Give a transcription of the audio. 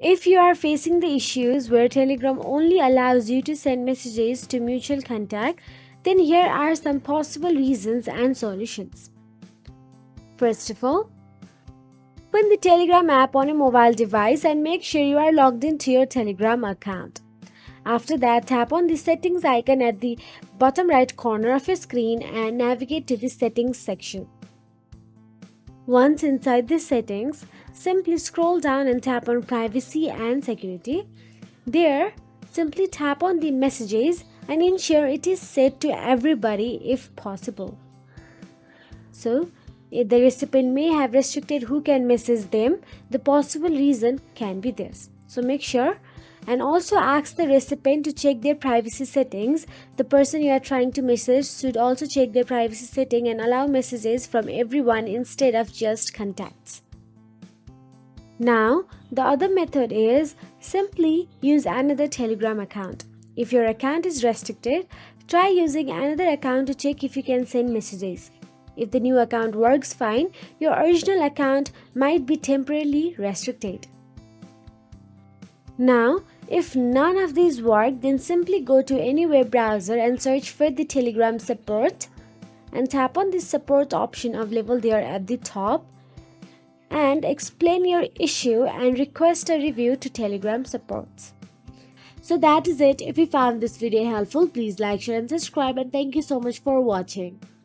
If you are facing the issues where Telegram only allows you to send messages to mutual contact, then here are some possible reasons and solutions. First of all, open the Telegram app on a mobile device and make sure you are logged into your Telegram account. After that, tap on the settings icon at the bottom right corner of your screen and navigate to the settings section. Once inside the settings, simply scroll down and tap on privacy and security. There, simply tap on the messages and ensure it is set to everybody if possible. So, if the recipient may have restricted who can message them, the possible reason can be this. So make sure and also ask the recipient to check their privacy settings. The person you are trying to message should also check their privacy setting and allow messages from everyone instead of just contacts. Now, the other method is simply use another Telegram account. If your account is restricted, try using another account to check if you can send messages. If the new account works fine, your original account might be temporarily restricted. Now, if none of these work, then simply go to any web browser and search for the Telegram support and tap on the support option available there at the top and explain your issue and request a review to Telegram supports. So that is it. If you found this video helpful, please like, share and subscribe, and thank you so much for watching.